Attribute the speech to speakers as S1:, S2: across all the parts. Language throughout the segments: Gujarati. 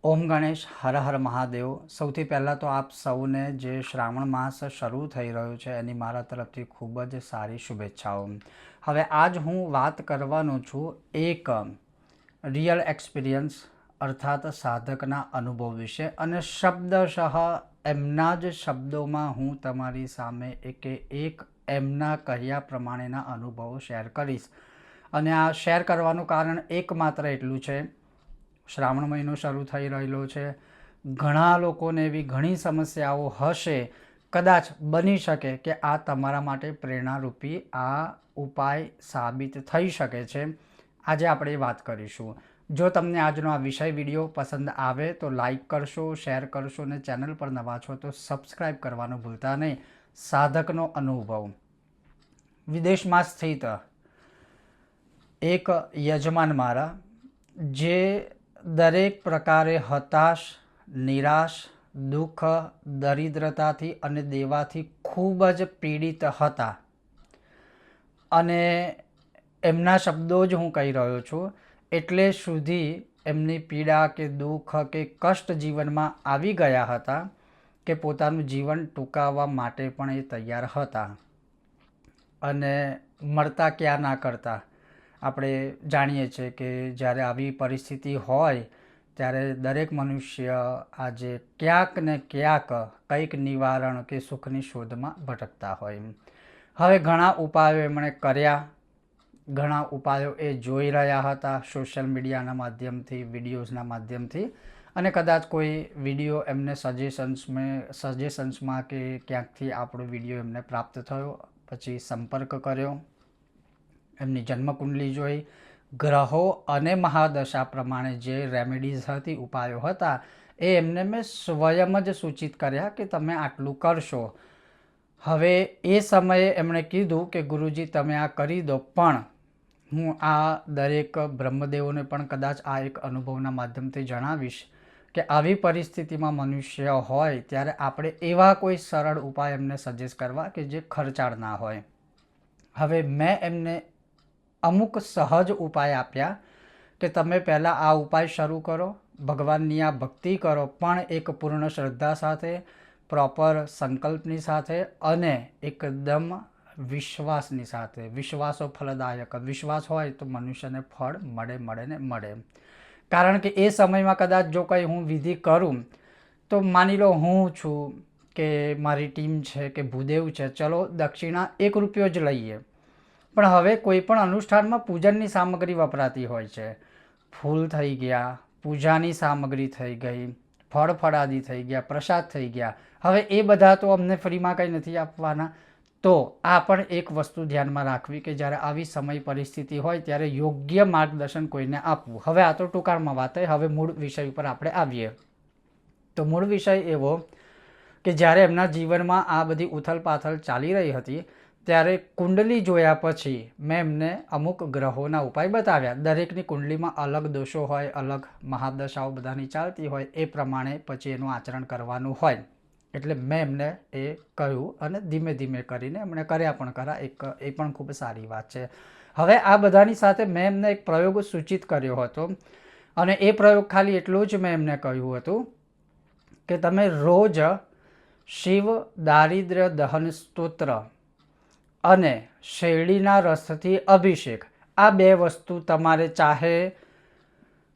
S1: ઓમ ગણેશ, હર હર મહાદેવ। સૌથી પહેલાં તો આપ સૌને જે શ્રાવણ માસ શરૂ થઈ રહ્યો છે એની મારા તરફથી ખૂબ જ સારી શુભેચ્છાઓ। હવે આજ હું વાત કરવાનો છું એક રિયલ એક્સપિરિયન્સ અર્થાત સાધકના અનુભવ વિશે, અને શબ્દશઃ એમના જ શબ્દોમાં હું તમારી સામે એક એમના કહ્યા પ્રમાણેના અનુભવો શેર કરીશ। અને આ શેર કરવાનું કારણ એકમાત્ર એટલું છે, શ્રાવણ મહિનો શરૂ થઈ રહેલો છે, ઘણા લોકોને એવી ઘણી સમસ્યાઓ હશે, કદાચ બની શકે કે આ તમારા માટે પ્રેરણારૂપી આ ઉપાય સાબિત થઈ શકે છે। આજે આપણે વાત કરીશું। જો તમને આજનો આ વિષય વિડીયો પસંદ આવે તો લાઈક કરશો, શેર કરશો, અને ચેનલ પર નવા છો તો સબસ્ક્રાઈબ કરવાનું ભૂલતા નહીં। સાધકનો અનુભવ। વિદેશમાં સ્થિત એક યજમાન મારા, જે દરેક પ્રકારે હતાશ, નિરાશ, દુઃખ, દરિદ્રતાથી અને દેવાથી ખૂબ જ પીડિત હતા, અને એમના શબ્દો જ હું કહી રહ્યો છું, એટલે સુધી એમની પીડા કે દુઃખ કે કષ્ટ જીવનમાં આવી ગયા હતા કે પોતાનું જીવન ટૂંકાવવા માટે પણ એ તૈયાર હતા। અને મળતા ક્યાં ના કરતા। આપણે જાણીએ છીએ કે જ્યારે આવી પરિસ્થિતિ હોય ત્યારે દરેક મનુષ્ય આજે ક્યાંક ને ક્યાંક કંઈક નિવારણ કે સુખની શોધમાં ભટકતા હોય। હવે ઘણા ઉપાયો એમણે કર્યા, ઘણા ઉપાયો એ જોઈ રહ્યા હતા સોશિયલ મીડિયાના માધ્યમથી, વિડીયોઝના માધ્યમથી, અને કદાચ કોઈ વિડીયો એમને સજેશન્સમાં કે ક્યાંકથી આપણો વિડીયો એમને પ્રાપ્ત થયો, પછી સંપર્ક કર્યો, એમની જન્મકુંડલી જોઈ, ગ્રહો અને મહાદશા પ્રમાણે જે રેમેડીઝ હતી, ઉપાયો હતા, એ એમને મેં સ્વયં જ સૂચિત કર્યા કે તમે આટલું કરશો। હવે એ સમયે એમણે કીધું કે ગુરુજી તમે આ કરી દો, પણ હું આ દરેક બ્રહ્મદેવોને પણ કદાચ આ એક અનુભવના માધ્યમથી જણાવીશ કે આવી પરિસ્થિતિમાં મનુષ્ય હોય ત્યારે આપણે એવા કોઈ સરળ ઉપાય એમને સજેસ્ટ કરવા કે જે ખર્ચાળ ના હોય। હવે મેં એમને અમુક સહજ ઉપાય આપ્યા કે તમે પહેલાં આ ઉપાય શરૂ કરો, ભગવાનની આ ભક્તિ કરો, પણ એક પૂર્ણ શ્રદ્ધા સાથે, પ્રોપર સંકલ્પની સાથે, અને એકદમ વિશ્વાસની સાથે। વિશ્વાસો ફલદાયક। વિશ્વાસ હોય તો મનુષ્યને ફળ મળે ને મળે। કારણ કે એ સમયમાં કદાચ જો કંઈ હું વિધિ કરું તો માની લો હું છું કે મારી ટીમ છે કે ભૂદેવ છે, ચલો દક્ષિણા 1 રૂપિયો જ લઈએ, પણ હવે કોઈ પણ અનુષ્ઠાનમાં પૂજનની સામગ્રી વપરાતી હોય છે। ફૂલ થઈ ગયા, પૂજાની સામગ્રી થઈ ગઈ, ફળ ફળાદી થઈ ગયા, પ્રસાદ થઈ ગયા। હવે એ બધા તો અમને ફ્રીમાં કંઈ નથી આપવાના, તો આ પણ એક વસ્તુ ધ્યાનમાં રાખવી કે જ્યારે આવી સમય પરિસ્થિતિ હોય ત્યારે યોગ્ય માર્ગદર્શન કોઈને આપવું। હવે આ તો ટૂંકાણમાં વાત થઈ, હવે મૂળ વિષય ઉપર આપણે આવીએ। તો મૂળ વિષય એવો કે જ્યારે એમના જીવનમાં આ બધી ઉથલપાથલ ચાલી રહી હતી ત્યારે કુંડલી જોયા પછી મેં એમને અમુક ગ્રહોના ઉપાય બતાવ્યા। દરેકની કુંડલીમાં અલગ દોષો હોય, અલગ મહાદશાઓ બધાની ચાલતી હોય, એ પ્રમાણે પછી એનું આચરણ કરવાનું હોય। એટલે મેં એમને એ કહ્યું અને ધીમે ધીમે કરીને એમણે કર્યા પણ ખરા, એ પણ ખૂબ સારી વાત છે। હવે આ બધાની સાથે મેં એમને એક પ્રયોગ સૂચિત કર્યો હતો, અને એ પ્રયોગ ખાલી એટલું જ મેં એમને કહ્યું હતું કે તમે રોજ શિવ દારિદ્ર્ય દહન સ્તોત્ર અને શેરડીના રસથી અભિષેક, આ 2 વસ્તુ તમારે, ચાહે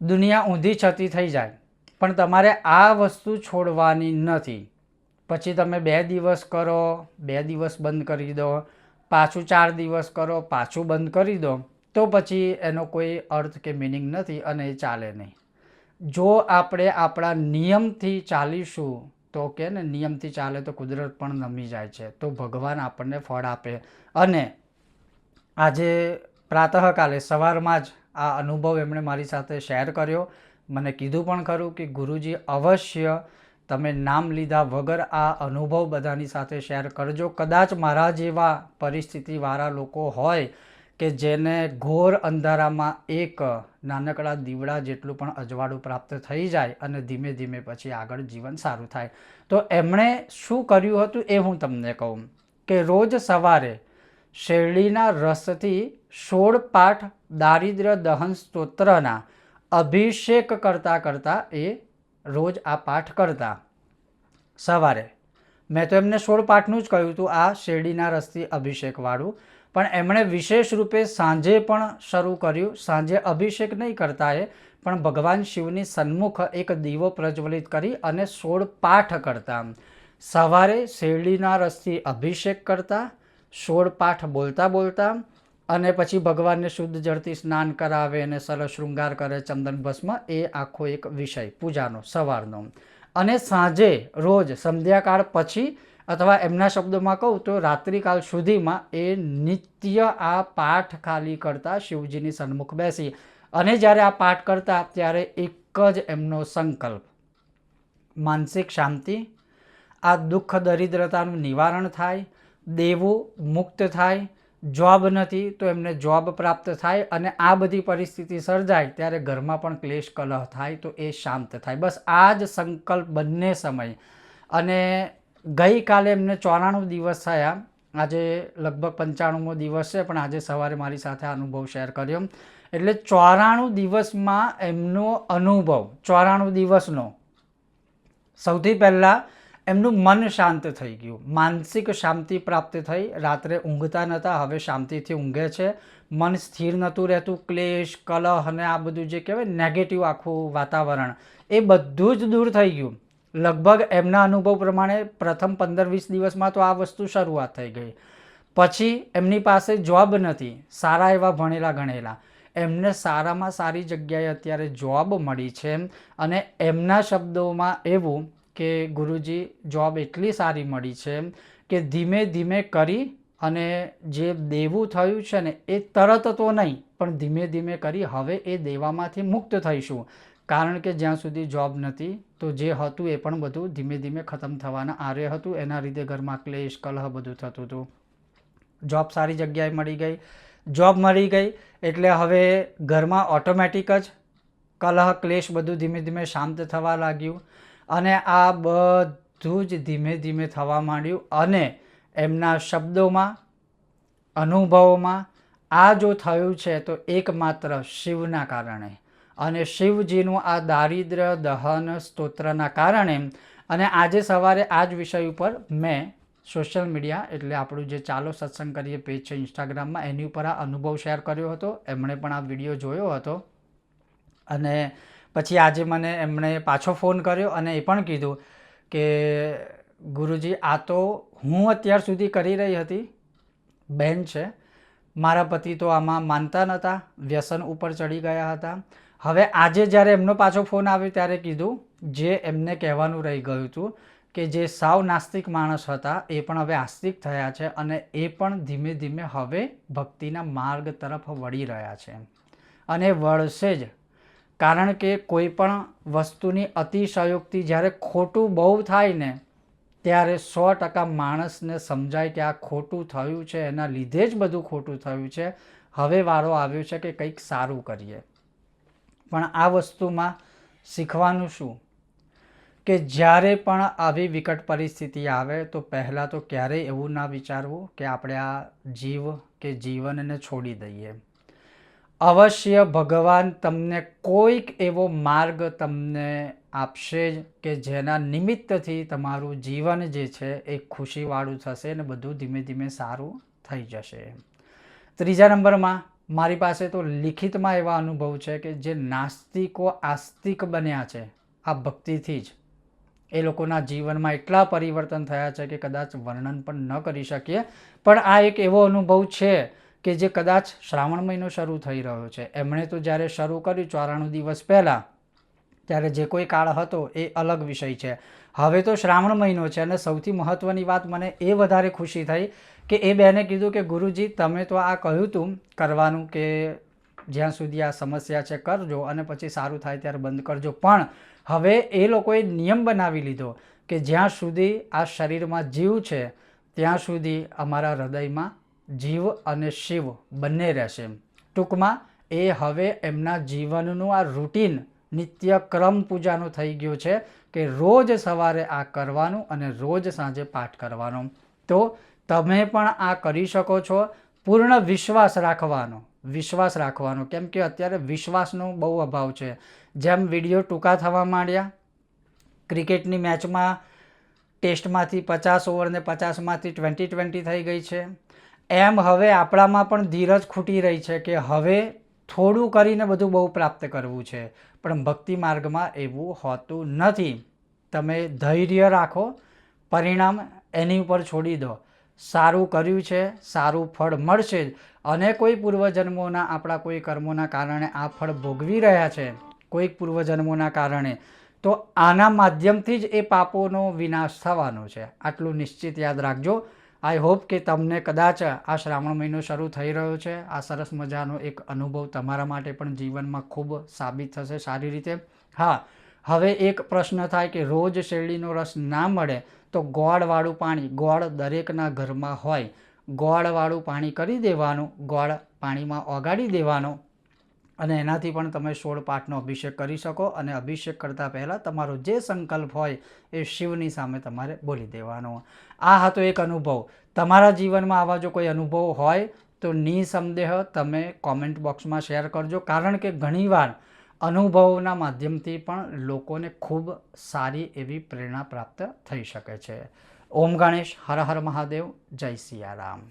S1: દુનિયા ઊંધી છતી થઈ જાય પણ તમારે આ વસ્તુ છોડવાની નથી। પછી તમે 2 દિવસ કરો, 2 દિવસ બંધ કરી દો, પાછું 4 દિવસ કરો, પાછું બંધ કરી દો, તો પછી એનો કોઈ અર્થ કે મિનિંગ નથી અને એ ચાલે નહીં। જો આપણે આપણા નિયમથી ચાલીશું તો કે ને નિયમથી ચાલે તો કુદરત પણ નમી જાય છે, તો ભગવાન આપણને ફળ આપે। અને આજે પ્રાતઃકાલે સવારમાં જ આ અનુભવ એમણે મારી સાથે શેર કર્યો। મને કીધું પણ ખરું કે ગુરુજી અવશ્ય તમે નામ લીધા વગર આ અનુભવ બધાની સાથે શેર કરજો। કદાચ મારા જેવા પરિસ્થિતિવાળા લોકો હોય કે જેને ઘોર અંધારામાં એક નાનકડા દીવડા જેટલું પણ અજવાળું પ્રાપ્ત થઈ જાય અને ધીમે ધીમે પછી આગળ જીવન સારું થાય, તો એમણે શું કર્યું હતું એ હું તમને કહું કે રોજ સવારે શેરડીના રસથી 16 પાઠ દારિદ્ર્ય દહન સ્તોત્રના અભિષેક કરતાં કરતાં એ રોજ આ પાઠ કરતા સવારે. મેં તો એમને 16 પાઠનું જ કહ્યું હતું, આ શેરડીના રસથી અભિષેકવાળું, પણ એમણે વિશેષ રૂપે સાંજે પણ શરૂ કર્યું. સાંજે અભિષેક નહીં કરતા એ, પણ ભગવાન શિવની સન્મુખ એક દીવો પ્રજ્વલિત કરી અને 16 પાઠ કરતા. સવારે શેરડીના રસથી અભિષેક કરતા, 16 પાઠ બોલતા બોલતા, અને પછી ભગવાનને શુદ્ધ જળથી સ્નાન કરાવે અને સરસ શૃંગાર કરે, ચંદન ભસ્મ, એ આખો એક વિષય પૂજાનો સવારનો. અને સાંજે રોજ સંધ્યાકાળ પછી અથવા એમના શબ્દોમાં કહું તો રાત્રિકાળ સુધીમાં એ નિત્ય આ પાઠ ખાલી કરતા, શિવજીની સન્મુખ બેસી. અને જ્યારે આ પાઠ કરતા ત્યારે એક જ એમનો સંકલ્પ, માનસિક શાંતિ, આ દુઃખ દરિદ્રતાનું નિવારણ થાય, દેવું મુક્ત થાય, જોબ નથી તો એમને જોબ પ્રાપ્ત થાય, અને આ બધી પરિસ્થિતિ સર્જાય ત્યારે ઘરમાં પણ ક્લેશ કલહ થાય તો એ શાંત થાય. બસ આ જ સંકલ્પ બંને સમય. અને ગઈકાલે એમને 94 દિવસ થયા, આજે લગભગ 95મો દિવસ છે, પણ આજે સવારે મારી સાથે અનુભવ શેર કર્યો. એટલે 94 દિવસમાં એમનો અનુભવ, 94 દિવસનો, સૌથી પહેલાં એમનું મન શાંત થઈ ગયું, માનસિક શાંતિ પ્રાપ્ત થઈ. રાત્રે ઊંઘતા નહોતા, હવે શાંતિથી ઊંઘે છે. મન સ્થિર નહોતું રહેતું, ક્લેશ કલહ અને આ બધું જે કહેવાય નેગેટિવ આખું વાતાવરણ, એ બધું જ દૂર થઈ ગયું. લગભગ એમના અનુભવ પ્રમાણે પ્રથમ 15-20 દિવસમાં તો આ વસ્તુ શરૂઆત થઈ ગઈ. પછી એમની પાસે જોબ નથી, સારા એવા ભણેલા ગણેલા, એમને સારામાં સારી જગ્યાએ અત્યારે જોબ મળી છે. અને એમના શબ્દોમાં એવું કે ગુરુજી, જોબ એટલી સારી મળી છે કે ધીમે ધીમે કરી અને જે દેવું થયું છે ને એ તરત તો નહીં, પણ ધીમે ધીમે કરી હવે એ દેવામાંથી મુક્ત થઈશું. કારણ કે જ્યાં સુધી જોબ નથી તો જે હતું એ પણ બધું ધીમે ધીમે ખતમ થવાના આરે હતું. એના લીધે ઘરમાં ક્લેશ કલહ બધું થતું હતું. જોબ સારી જગ્યાએ મળી ગઈ, જોબ મળી ગઈ એટલે હવે ઘરમાં ઓટોમેટિક જ કલહ ક્લેશ બધું ધીમે ધીમે શાંત થવા લાગ્યું. અને આ બધું જ ધીમે ધીમે થવા માંડ્યું. અને એમના શબ્દોમાં, અનુભવોમાં આ જો થયું છે તો એકમાત્ર શિવના કારણે, અને શિવજીનું આ દારિદ્ર્ય દહન સ્તોત્રના કારણે. અને આજે સવારે આ જ વિષય ઉપર મેં સોશિયલ મીડિયા, એટલે આપણું જે ચાલો સત્સંગ કરીએ પેજ છે ઇન્સ્ટાગ્રામમાં, એની ઉપર આ અનુભવ શેર કર્યો હતો. એમણે પણ આ વિડીયો જોયો હતો. અને પછી આજે મને એમણે પાછો ફોન કર્યો અને એ પણ કીધું કે ગુરુજી, આ તો હું અત્યાર સુધી કરી રહી હતી, બેન છે, મારા પતિ તો આમાં માનતા નહોતા, વ્યસન ઉપર ચડી ગયા હતા. હવે આજે જ્યારે એમનો પાછો ફોન આવ્યો ત્યારે કીધું, જે એમને કહેવાનું રહી ગયું હતું કે જે સાવ નાસ્તિક માણસ હતા એ પણ હવે આસ્તિક થયા છે, અને એ પણ ધીમે ધીમે હવે ભક્તિના માર્ગ તરફ વળી રહ્યા છે. અને વળશે જ, કારણ કે કોઈ પણ વસ્તુની અતિશયોક્તિ જ્યારે ખોટું બહુ થાય ને ત્યારે 100% માણસને સમજાય કે આ ખોટું થયું છે, એના લીધે જ બધું ખોટું થયું છે, હવે વારો આવ્યો છે કે કંઈક સારું કરીએ. પણ આ વસ્તુમાં શીખવાનું શું કે જ્યારે પણ આવી વિકટ પરિસ્થિતિ આવે તો પહેલાં તો ક્યારેય એવું ના વિચારવું કે આપણે આ જીવ કે જીવનને છોડી દઈએ. અવશ્ય ભગવાન તમને કોઈક એવો માર્ગ તમને આપશે જ કે જેના નિમિત્તથી તમારું જીવન જે છે એ ખુશીવાળું થશે અને બધું ધીમે ધીમે સારું થઈ જશે. ત્રીજા નંબરમાં મારી પાસે તો લિખિતમાં એવા અનુભવ છે કે જે નાસ્તિકો આસ્તિક બન્યા છે આ ભક્તિથી જ. એ લોકોના જીવનમાં એટલા પરિવર્તન થયા છે કે કદાચ વર્ણન પણ ન કરી શકીએ. પણ આ એક એવો અનુભવ છે કે જે કદાચ શ્રાવણ મહિનો શરૂ થઈ રહ્યો છે. એમણે તો જ્યારે શરૂ કર્યું 94 દિવસ પહેલાં, ત્યારે જે કોઈ કાળ હતો એ અલગ વિષય છે. હવે તો શ્રાવણ મહિનો છે અને સૌથી મહત્ત્વની વાત મને એ વધારે ખુશી થઈ કે એ બેને કીધું કે ગુરુજી, તમે તો આ કહ્યું હતું કરવાનું કે જ્યાં સુધી આ સમસ્યા છે કરજો અને પછી સારું થાય ત્યારે બંધ કરજો, પણ હવે એ લોકોએ નિયમ બનાવી લીધો કે જ્યાં સુધી આ શરીરમાં જીવ છે ત્યાં સુધી અમારા હૃદયમાં જીવ અને શિવ બંને રહેશે. ટૂંકમાં એ હવે એમના જીવનનું આ રૂટીન નિત્યક્રમ પૂજાનો થઈ ગયો છે કે રોજ સવારે આ કરવાનું અને રોજ સાંજે પાઠ કરવાનો. તો તમે પણ આ કરી શકો છો. પૂર્ણ વિશ્વાસ રાખવાનો, કેમ કે અત્યારે વિશ્વાસનો બહુ અભાવ છે. જેમ વિડીયો ટૂંકા થવા માંડ્યા ક્રિકેટની મેચમાં ટેસ્ટમાંથી 50 ઓવર ને 50માંથી 20 થઈ ગઈ છે. એમ હવે આપણામાં પણ ધીરજ ખૂટી રહી છે કે હવે થોડું કરીને બધું બહુ પ્રાપ્ત કરવું છે, પણ ભક્તિ માર્ગમાં એવું હોતું નથી. તમે ધૈર્ય રાખો, પરિણામ એની ઉપર છોડી દો. સારું કર્યું છે, સારું ફળ મળશે જ. અને કોઈ પૂર્વજન્મોના આપણા કોઈ કર્મોના કારણે આ ફળ ભોગવી રહ્યા છે, કોઈક પૂર્વજન્મોના કારણે, તો આના માધ્યમથી જ એ પાપોનો વિનાશ થવાનો છે. આટલું નિશ્ચિત યાદ રાખજો. આઈ હોપ કે તમને કદાચ આ શ્રાવણ મહિનો શરૂ થઈ રહ્યો છે, આ સરસ મજાનો એક અનુભવ તમારા માટે પણ જીવનમાં ખૂબ સાબિત થશે સારી રીતે. હા, હવે એક પ્રશ્ન થાય કે રોજ શેરડીનો રસ ના મળે તો ગોળવાળું પાણી, ગોળ દરેકના ઘરમાં હોય, ગોળવાળું પાણી કરી દેવાનું, ગોળ પાણીમાં ઓગાળી દેવાનો અને એનાથી પણ તમે 16 પાઠનો અભિષેક કરી શકો. અને અભિષેક કરતાં પહેલાં તમારો જે સંકલ્પ હોય એ શિવની સામે તમારે બોલી દેવાનો. આ હતો એક અનુભવ. તમારા જીવનમાં આવા જો કોઈ અનુભવ હોય તો નિસંદેહ તમે કોમેન્ટ બોક્સમાં શેર કરજો, કારણ કે ઘણીવાર અનુભવના માધ્યમથી પણ લોકોને ખૂબ સારી એવી પ્રેરણા પ્રાપ્ત થઈ શકે છે. ઓમ ગણેશ, હર હર મહાદેવ, જય સિયારામ.